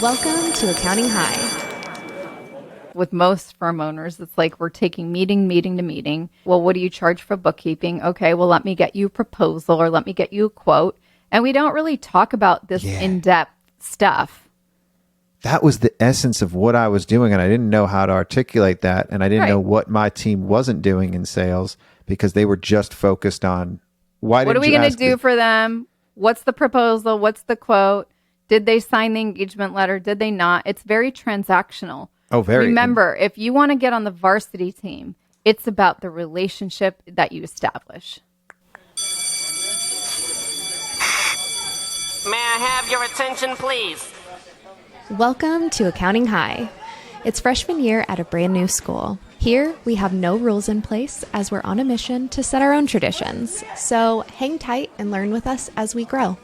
Welcome to Accounting High. With most firm owners, it's like we're taking meeting to meeting. Well, what do you charge for bookkeeping? Okay, well, let me get you a proposal or let me get you a quote. And we don't really talk about this in-depth stuff. That was the essence of what I was doing, and I didn't know how to articulate that, and I didn't know what my team wasn't doing in sales because they were just focused on what are we going to do for them? What's the proposal? What's the quote? Did they sign the engagement letter? Did they not? It's very transactional. Oh, very. Remember, if you want to get on the varsity team, it's about the relationship that you establish. May I have your attention, please? Welcome to Accounting High. It's freshman year at a brand new school. Here, we have no rules in place as we're on a mission to set our own traditions. So hang tight and learn with us as we grow.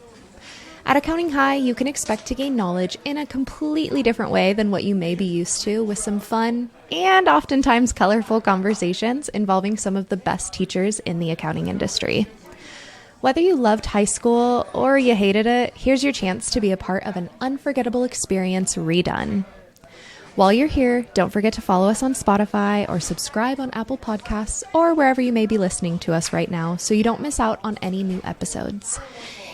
At Accounting High, you can expect to gain knowledge in a completely different way than what you may be used to, with some fun and oftentimes colorful conversations involving some of the best teachers in the accounting industry. Whether you loved high school or you hated it, here's your chance to be a part of an unforgettable experience redone. While you're here, don't forget to follow us on Spotify or subscribe on Apple Podcasts or wherever you may be listening to us right now so you don't miss out on any new episodes.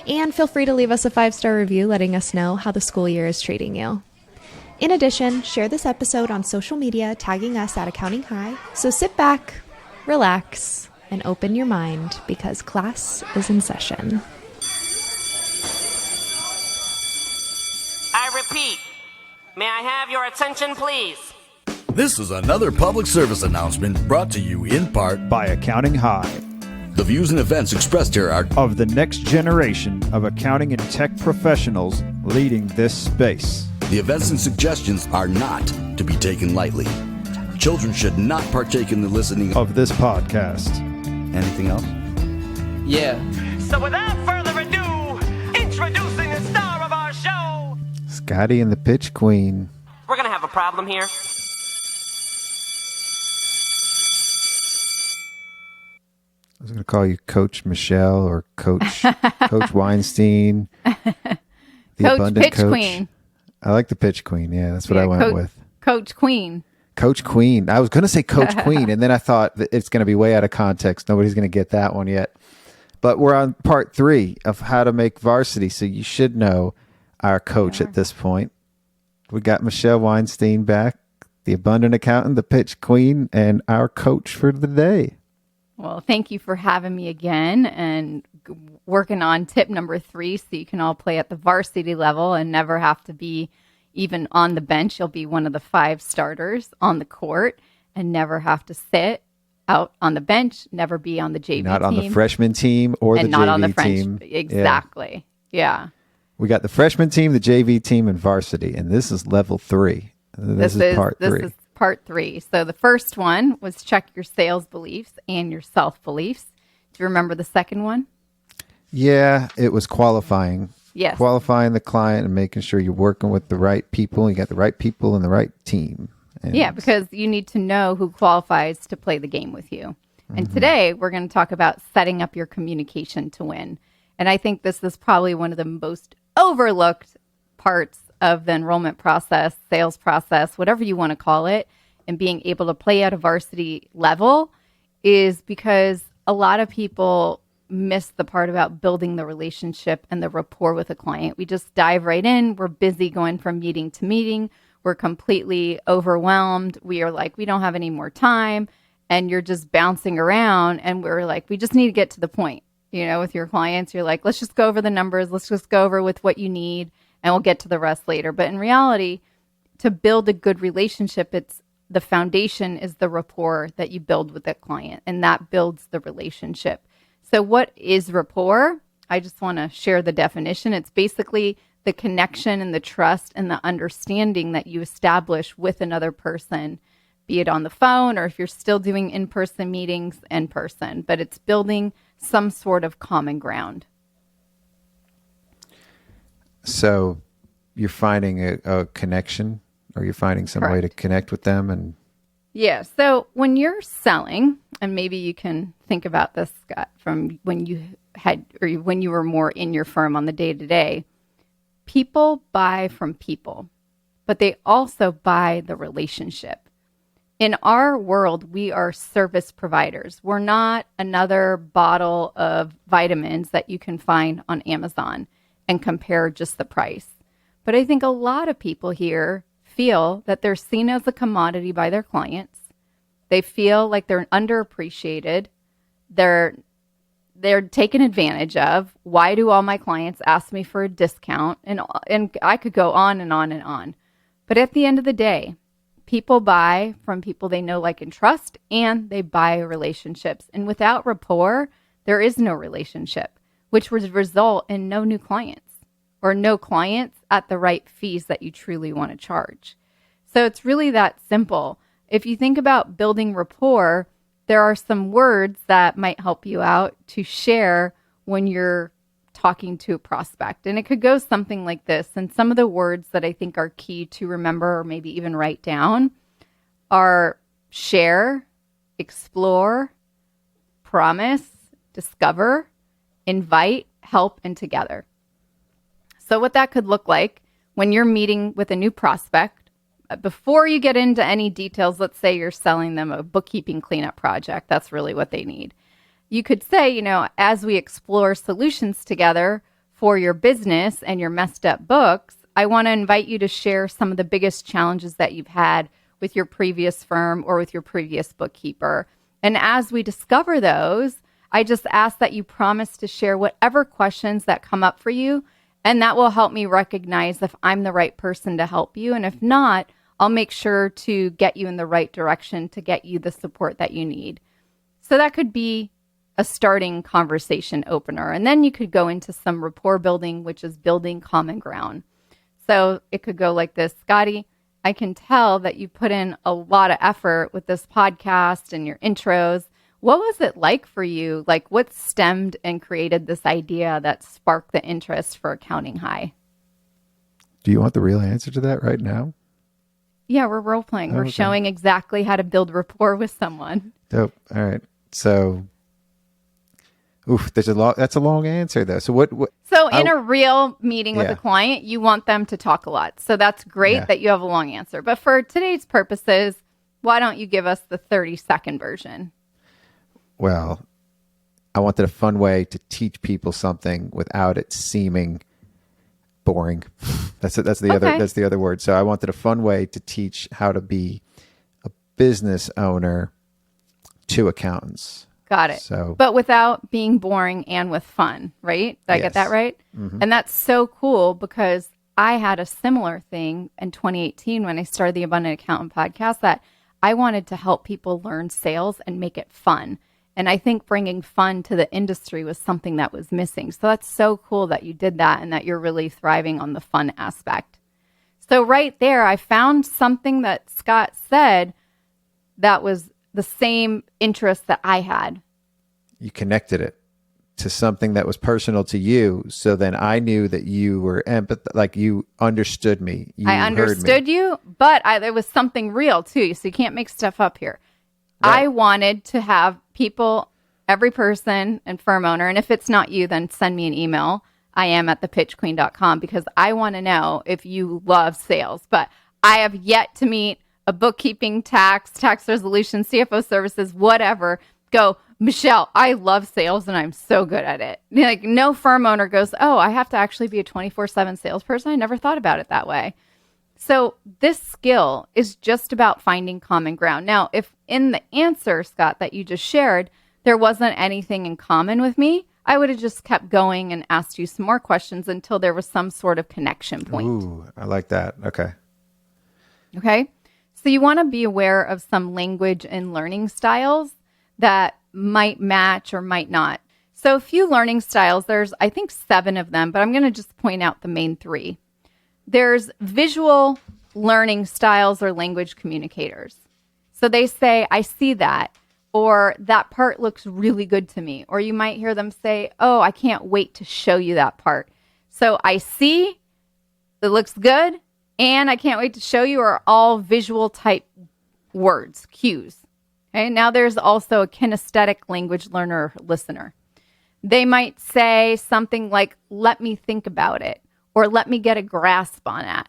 And feel free to leave us a 5-star review letting us know how the school year is treating you. In addition, share this episode on social media, tagging us at Accounting High. So sit back, relax, and open your mind because class is in session. I repeat, may I have your attention, please? This is another public service announcement brought to you in part by Accounting High. The views and events expressed here are of the next generation of accounting and tech professionals leading this space. The events and suggestions are not to be taken lightly. Children should not partake in the listening of this podcast. Anything else? Yeah. So without further ado, introducing the star of our show, Scotty and the Pitch Queen. We're going to have a problem here. I was going to call you Coach Michelle or Coach Weinstein. The Coach Abundant Pitch Coach. Queen. I like the Pitch Queen. Yeah, that's what I went with. Coach Queen. Coach Queen. I was going to say Coach Queen, and then I thought that it's going to be way out of context. Nobody's going to get that one yet. But we're on part 3 of how to make varsity, so you should know our coach at this point. We got Michelle Weinstein back, the Abundant Accountant, the Pitch Queen, and our coach for the day. Well, thank you for having me again and working on tip number 3 so you can all play at the varsity level and never have to be even on the bench. You'll be one of the 5 starters on the court and never have to sit out on the bench, never be on the JV team. Not on the freshman team or the not JV on the team. Exactly. Yeah. We got the freshman team, the JV team, and varsity, and this is level 3. This is part 3. This is part 3. So the first one was check your sales beliefs and your self-beliefs. Do you remember the second one? Yeah, it was qualifying. Yes. Qualifying the client and making sure you're working with the right people. You got the right people and the right team. And yeah, because you need to know who qualifies to play the game with you. And today we're going to talk about setting up your communication to win. And I think this is probably one of the most overlooked parts of the enrollment process, sales process, whatever you want to call it, and being able to play at a varsity level is because a lot of people miss the part about building the relationship and the rapport with a client. We just dive right in. We're busy going from meeting to meeting. We're completely overwhelmed. We are like, we don't have any more time. And you're just bouncing around. And we're like, we just need to get to the point. You know, with your clients, you're like, let's just go over the numbers. Let's just go over with what you need. And we'll get to the rest later. But in reality, to build a good relationship, it's the foundation is the rapport that you build with that client. And that builds the relationship. So what is rapport? I just want to share the definition. It's basically the connection and the trust and the understanding that you establish with another person, be it on the phone or if you're still doing in-person meetings, in person. But it's building some sort of common ground. So you're finding a connection, or you're finding some way to connect with them. And yeah. So when you're selling, and maybe you can think about this, Scott, from when you had, or when you were more in your firm on the day to day, people buy from people. but they also buy the relationship. In our world, we are service providers. We're not another bottle of vitamins that you can find on Amazon and compare just the price. But I think a lot of people here feel that they're seen as a commodity by their clients. They feel like they're underappreciated. They're taken advantage of. Why do all my clients ask me for a discount? And I could go on and on and on. But at the end of the day, people buy from people they know, like, and trust, and they buy relationships. And without rapport, there is no relationship, which would result in no new clients or no clients at the right fees that you truly want to charge. So it's really that simple. If you think about building rapport, there are some words that might help you out to share when you're talking to a prospect. And it could go something like this. And some of the words that I think are key to remember or maybe even write down are share, explore, promise, discover, invite, help, and together. So what that could look like when you're meeting with a new prospect, before you get into any details, let's say you're selling them a bookkeeping cleanup project. That's really what they need. You could say, as we explore solutions together for your business and your messed up books, I want to invite you to share some of the biggest challenges that you've had with your previous firm or with your previous bookkeeper. And as we discover those, I just ask that you promise to share whatever questions that come up for you. And that will help me recognize if I'm the right person to help you. And if not, I'll make sure to get you in the right direction to get you the support that you need. So that could be a starting conversation opener. And then you could go into some rapport building, which is building common ground. So it could go like this: Scotty, I can tell that you put in a lot of effort with this podcast and your intros. What was it like for you? Like, what stemmed and created this idea that sparked the interest for Accounting High? Do you want the real answer to that right now? Yeah, we're role playing. We're showing exactly how to build rapport with someone. Dope. All right. So, that's a long answer though. So So in a real meeting with a client, you want them to talk a lot. So that's great that you have a long answer. But for today's purposes, why don't you give us the 30-second version? Well, I wanted a fun way to teach people something without it seeming boring. That's the other word. So I wanted a fun way to teach how to be a business owner to accountants. Got it. So, but without being boring and with fun, right? Did I get that right? Mm-hmm. And that's so cool because I had a similar thing in 2018 when I started the Abundant Accountant podcast, that I wanted to help people learn sales and make it fun. And I think bringing fun to the industry was something that was missing. So that's so cool that you did that and that you're really thriving on the fun aspect. So right there, I found something that Scott said that was the same interest that I had. You connected it to something that was personal to you. So then I knew that you were like you understood me. I understood you, but there was something real too. So you can't make stuff up here. Right. I wanted to have people, every person and firm owner, and if it's not you, then send me an email. I am at thepitchqueen.com because I want to know if you love sales. But I have yet to meet a bookkeeping, tax resolution, CFO services, whatever, go, Michelle, I love sales and I'm so good at it. Like, no firm owner goes, oh, I have to actually be a 24/7 salesperson. I never thought about it that way. So this skill is just about finding common ground. Now, if in the answer, Scott, that you just shared, there wasn't anything in common with me, I would have just kept going and asked you some more questions until there was some sort of connection point. Ooh, I like that. Okay. So you want to be aware of some language and learning styles that might match or might not. So a few learning styles, there's, I think, 7 of them, but I'm going to just point out the main 3. There's visual learning styles or language communicators. So they say, I see that, or that part looks really good to me. Or you might hear them say, oh, I can't wait to show you that part. So I see, it looks good, and I can't wait to show you are all visual type words, cues. Okay, now there's also a kinesthetic language learner or listener. They might say something like, let me think about it, or let me get a grasp on it.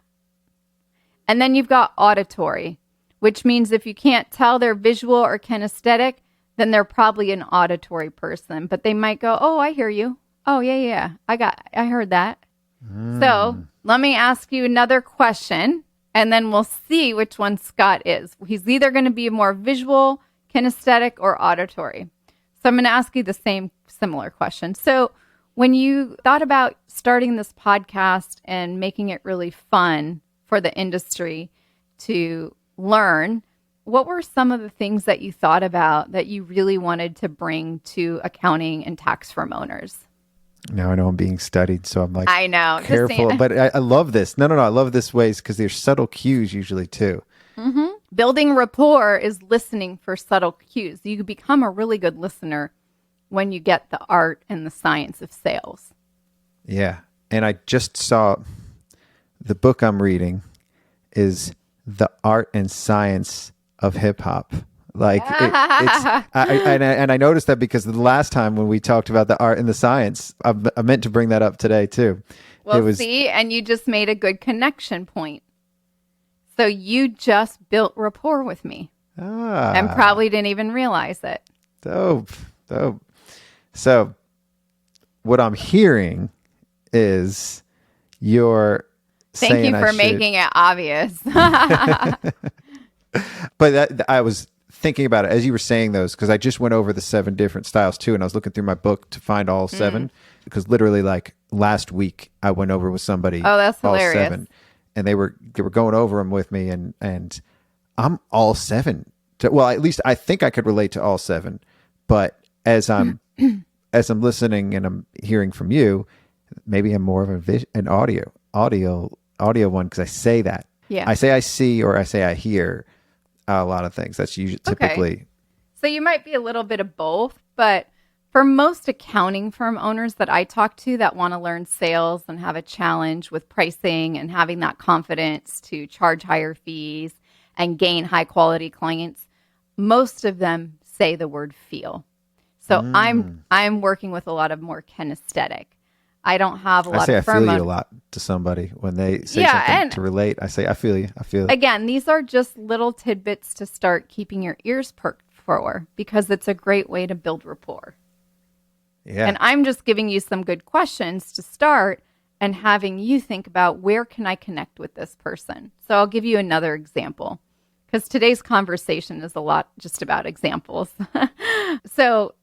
And then you've got auditory, which means if you can't tell they're visual or kinesthetic, then they're probably an auditory person. But they might go, oh, I hear you. Oh, yeah. I heard that. So let me ask you another question, and then we'll see which one Scott is. He's either going to be more visual, kinesthetic, or auditory. So I'm going to ask you the similar question. So when you thought about starting this podcast and making it really fun for the industry to learn, what were some of the things that you thought about that you really wanted to bring to accounting and tax firm owners? Now I know I'm being studied, so I'm like, I know, careful. But I love this. No, I love this ways because there's subtle cues usually too. Mm-hmm. Building rapport is listening for subtle cues. You become a really good listener when you get the art and the science of sales. Yeah. And I just saw the book I'm reading is The Art and Science of Hip Hop. Like I noticed that because the last time when we talked about the art and the science, I meant to bring that up today too. Well, see, and you just made a good connection point. So you just built rapport with me and probably didn't even realize it. Dope. So what I'm hearing is you're Thank you for making it obvious. But I was thinking about it as you were saying those, because I just went over the 7 different styles too, and I was looking through my book to find all 7, because literally like last week I went over with somebody. Oh, that's all hilarious. 7, and they were going over them with me, and I'm all 7. Well, at least I think I could relate to all 7, but as I'm listening and I'm hearing from you, maybe I'm more of an audio one, because I say that. Yeah. I say I see or I say I hear a lot of things. That's usually typically. Okay. So you might be a little bit of both, but for most accounting firm owners that I talk to that want to learn sales and have a challenge with pricing and having that confidence to charge higher fees and gain high quality clients, most of them say the word feel. So I'm working with a lot of more kinesthetic. I don't have a lot of firm. I feel you a lot to somebody when they say something to relate. I say, I feel you. Again, these are just little tidbits to start keeping your ears perked for, because it's a great way to build rapport. Yeah. And I'm just giving you some good questions to start and having you think about, where can I connect with this person? So I'll give you another example, because today's conversation is a lot just about examples. So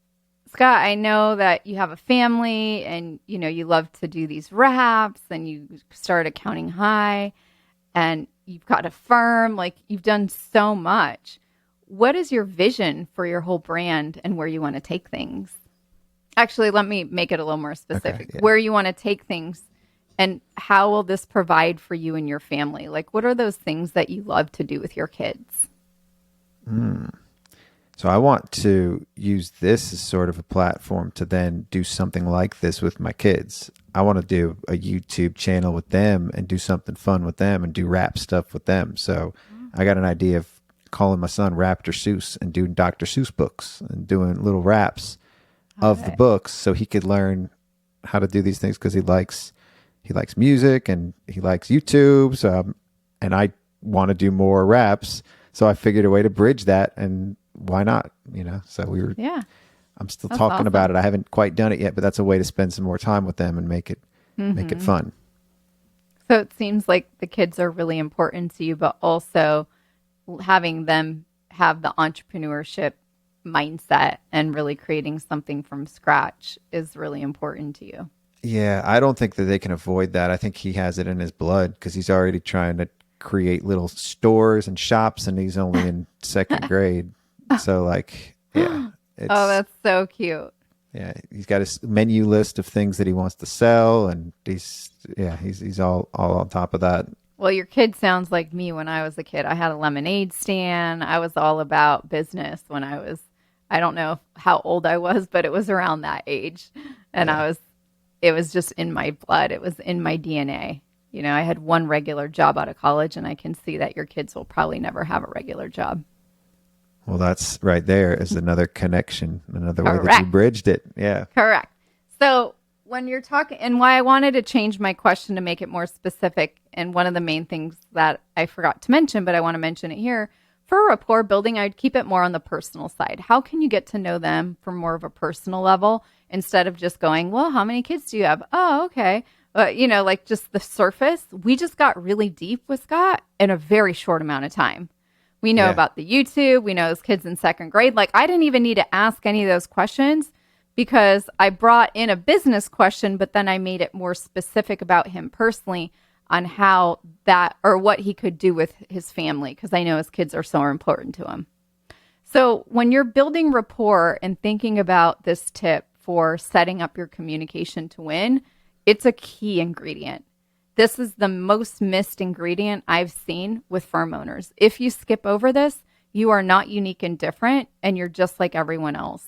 Scott, I know that you have a family and, you love to do these wraps, and you start Accounting High, and you've got a firm, like you've done so much. What is your vision for your whole brand and where you want to take things? Actually, let me make it a little more specific. Okay, yeah. Where you want to take things, and how will this provide for you and your family? Like, what are those things that you love to do with your kids? So I want to use this as sort of a platform to then do something like this with my kids. I want to do a YouTube channel with them and do something fun with them and do rap stuff with them. So I got an idea of calling my son Raptor Seuss and doing Dr. Seuss books and doing little raps of the books, so he could learn how to do these things, because he likes music and he likes YouTube. So and I want to do more raps. So I figured a way to bridge that, and why not? So we were, I'm still talking about it. I haven't quite done it yet, but that's a way to spend some more time with them and make it fun. So it seems like the kids are really important to you, but also having them have the entrepreneurship mindset and really creating something from scratch is really important to you. Yeah. I don't think that they can avoid that. I think he has it in his blood, because he's already trying to create little stores and shops, and he's only in 2nd grade. So oh, that's so cute. Yeah, he's got his menu list of things that he wants to sell, and he's all on top of that. Well, your kid sounds like me when I was a kid. I had a lemonade stand. I was all about business when I don't know how old I was, but it was around that age. And it was just in my blood. It was in my DNA. I had one regular job out of college, and I can see that your kids will probably never have a regular job. Well, that's right there is another connection, another way that you bridged it. Yeah. Correct. So when you're talking, and why I wanted to change my question to make it more specific, and one of the main things that I forgot to mention, but I want to mention it here, for rapport building, I'd keep it more on the personal side. How can you get to know them from more of a personal level instead of just going, well, how many kids do you have? Oh, okay. Like just the surface. We just got really deep with Scott in a very short amount of time. We know about the YouTube. We know his kids in second grade. Like, I didn't even need to ask any of those questions because I brought in a business question, but then I made it more specific about him personally on how that, or what he could do with his family, because I know his kids are so important to him. So when you're building rapport and thinking about this tip for setting up your communication to win, it's a key ingredient. This is the most missed ingredient I've seen with firm owners. If you skip over this, you are not unique and different, and you're just like everyone else.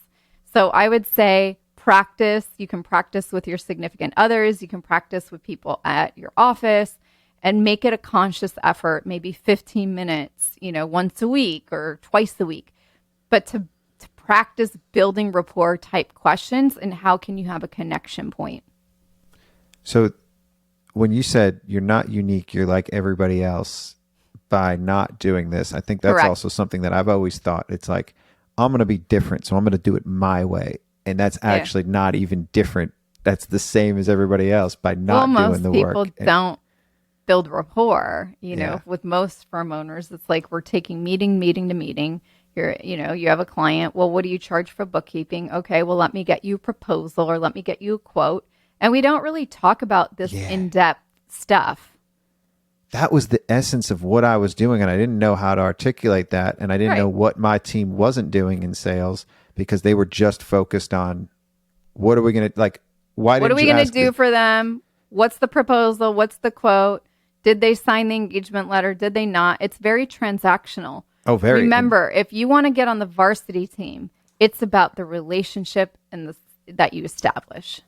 So I would say practice. You can practice with your significant others. You can practice with people at your office, and make it a conscious effort, maybe 15 minutes, once a week or twice a week. But to practice building rapport type questions, and how can you have a connection point? So when you said you're not unique, you're like everybody else by not doing this, I think that's Correct. also something that I've always thought. It's like, I'm going to be different, so I'm going to do it my way. And that's actually not even different. That's the same as everybody else by not doing the work. Most people don't build rapport, with most firm owners. It's like we're taking meeting to meeting. You have a client. Well, what do you charge for bookkeeping? Okay, well, let me get you a proposal, or let me get you a quote. And we don't really talk about this in-depth stuff. That was the essence of what I was doing, and I didn't know how to articulate that, and I didn't know what my team wasn't doing in sales, because they were just focused on what are we going to, like, why what did are we going to do for them? What's the proposal? What's the quote? Did they sign the engagement letter? Did they not? It's very transactional. Oh, very. Remember, if you want to get on the varsity team, it's about the relationship and that you establish.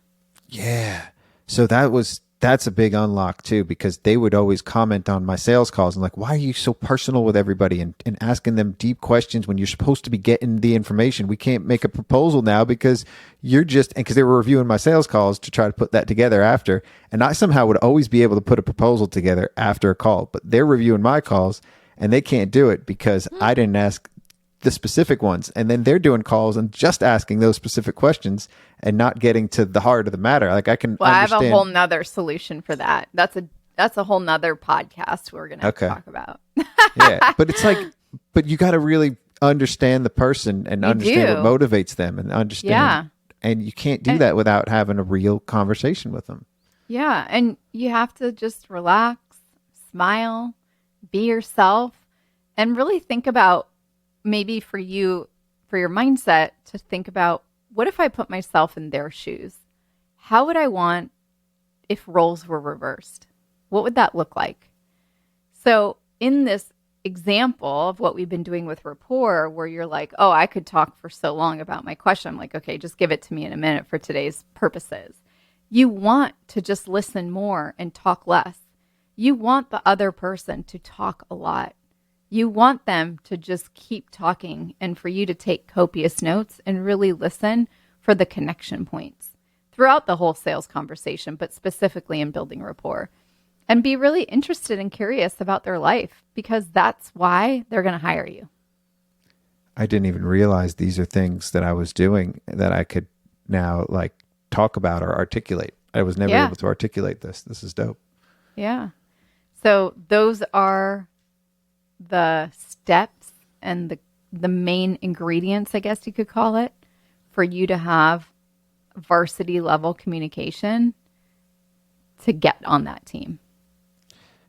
Yeah. So that's a big unlock too, because they would always comment on my sales calls and like, why are you so personal with everybody and asking them deep questions when you're supposed to be getting the information? We can't make a proposal now because you're because they were reviewing my sales calls to try to put that together after. And I somehow would always be able to put a proposal together after a call, but they're reviewing my calls and they can't do it because I didn't ask the specific ones. And then they're doing calls and just asking those specific questions and not getting to the heart of the matter. Like I can understand. I have a whole nother solution for that. That's a whole nother podcast we're going to talk about. Yeah. But it's like, but you got to really understand the person and understand what motivates them and understand. Yeah. And you can't do that without having a real conversation with them. Yeah. And you have to just relax, smile, be yourself, and really think about, maybe for your mindset to think about, what if I put myself in their shoes? How would I want if roles were reversed? What would that look like? So in this example of what we've been doing with rapport, where you're like, oh, I could talk for so long about my question. I'm like, okay, just give it to me in a minute for today's purposes. You want to just listen more and talk less. You want the other person to talk a lot. You want them to just keep talking and for you to take copious notes and really listen for the connection points throughout the whole sales conversation, but specifically in building rapport. And be really interested and curious about their life, because that's why they're going to hire you. I didn't even realize these are things that I was doing that I could now like talk about or articulate. I was never able to articulate this. This is dope. Yeah. So those are the steps and the main ingredients, I guess you could call it, for you to have varsity level communication to get on that team.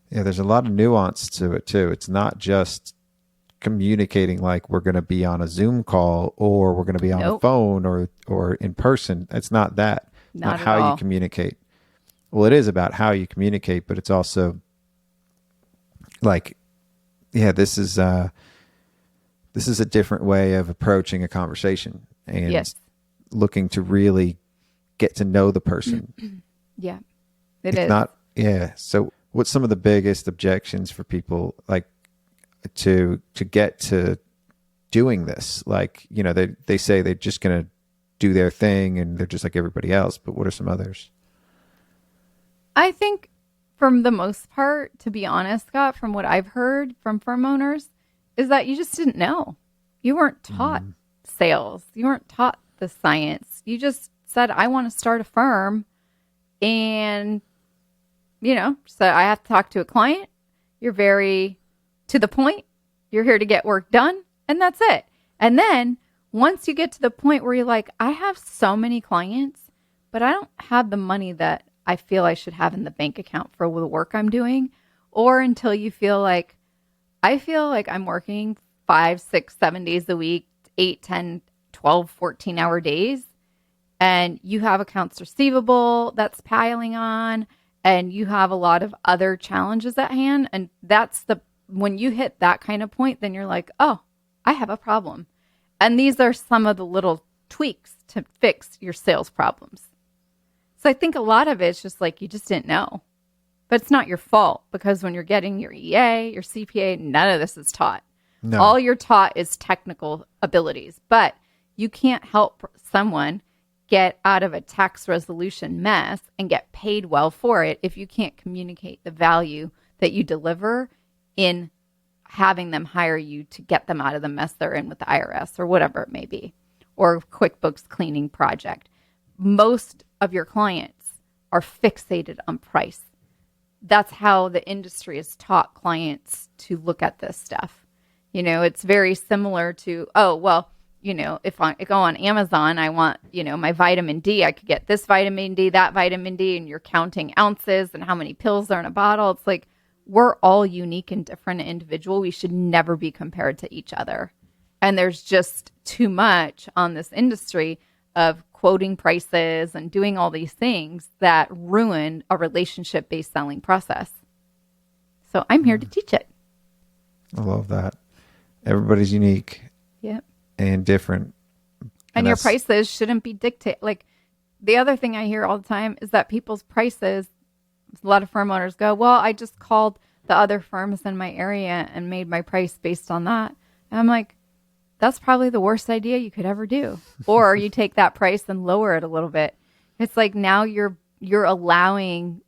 Yeah, there's a lot of nuance to it too. It's not just communicating like we're going to be on a Zoom call or we're going to be on the phone or in person. It's not that. It's not how you communicate. Well, it is about how you communicate, but it's also like, yeah, this is a different way of approaching a conversation and looking to really get to know the person. Yeah, it's not. Yeah. So what's some of the biggest objections for people like to get to doing this? Like, they say they're just going to do their thing and they're just like everybody else, but what are some others? I think from the most part, to be honest, Scott, from what I've heard from firm owners, is that you just didn't know. You weren't taught sales. You weren't taught the science. You just said, I want to start a firm. And, so I have to talk to a client. You're very to the point. You're here to get work done. And that's it. And then once you get to the point where you're like, I have so many clients, but I don't have the money that I feel I should have in the bank account for the work I'm doing, or until you feel like, I feel like I'm working 5, 6, 7 days a week, 8, 10, 12, 14-hour days, and you have accounts receivable that's piling on, and you have a lot of other challenges at hand. And when you hit that kind of point, then you're like, oh, I have a problem. And these are some of the little tweaks to fix your sales problems. So I think a lot of it's just like you just didn't know. But it's not your fault, because when you're getting your EA, your CPA, none of this is taught. No. All you're taught is technical abilities. But you can't help someone get out of a tax resolution mess and get paid well for it if you can't communicate the value that you deliver in having them hire you to get them out of the mess they're in with the IRS or whatever it may be, or QuickBooks cleaning project. Most of your clients are fixated on price. That's how the industry has taught clients to look at this stuff. It's very similar to, if I go on Amazon, I want, my vitamin D, I could get this vitamin D, that vitamin D, and you're counting ounces and how many pills are in a bottle. It's like, we're all unique and different individual. We should never be compared to each other. And there's just too much on this industry of quoting prices and doing all these things that ruin a relationship-based selling process. So I'm here to teach it. I love that. Everybody's unique. Yep. And different. And your prices shouldn't be dictated. Like, the other thing I hear all the time is that people's prices, a lot of firm owners go, well, I just called the other firms in my area and made my price based on that. And I'm like, that's probably the worst idea you could ever do. Or you take that price and lower it a little bit. It's like now you're allowing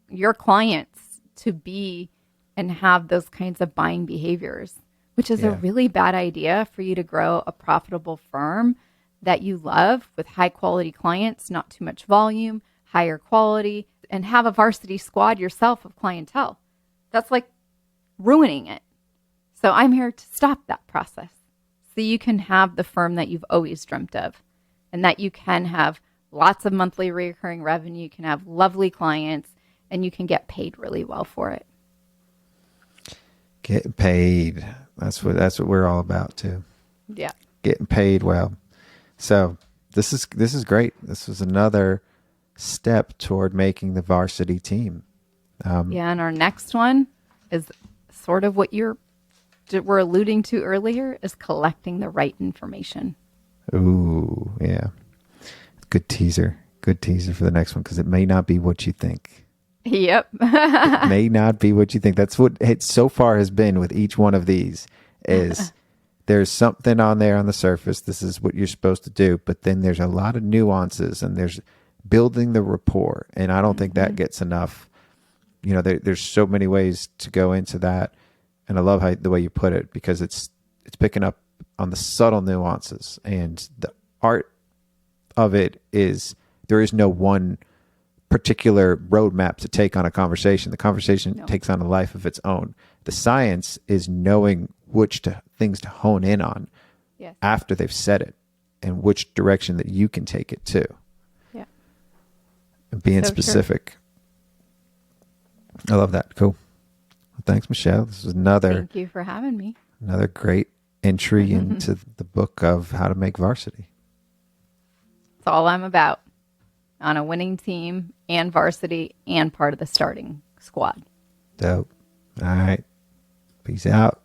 your clients to be and have those kinds of buying behaviors, which is a really bad idea for you to grow a profitable firm that you love with high quality clients, not too much volume, higher quality, and have a varsity squad yourself of clientele. That's like ruining it. So I'm here to stop that process so you can have the firm that you've always dreamt of, and that you can have lots of monthly recurring revenue, you can have lovely clients, and you can get paid really well for it. Getting paid. That's what we're all about too. Yeah. Getting paid well. So this is great. This was another step toward making the varsity team. And our next one is sort of what we're alluding to earlier, is collecting the right information. Ooh, yeah. Good teaser. Good teaser for the next one, because it may not be what you think. Yep. It may not be what you think. That's what it so far has been with each one of these, is there's something on there on the surface. This is what you're supposed to do. But then there's a lot of nuances, and there's building the rapport. And I don't think that gets enough. There's so many ways to go into that. And I love the way you put it, because it's picking up on the subtle nuances, and the art of it is there is no one particular roadmap to take on a conversation. The conversation takes on a life of its own. The science is knowing which things to hone in on after they've said it, and which direction that you can take it to. Yeah. And being specific. Sure. I love that. Cool. Well, thanks, Michelle. This was Thank you for having me. Another great entry into the book of How to Make Varsity. That's all I'm about. On a winning team and varsity and part of the starting squad. Dope. All right. Peace out.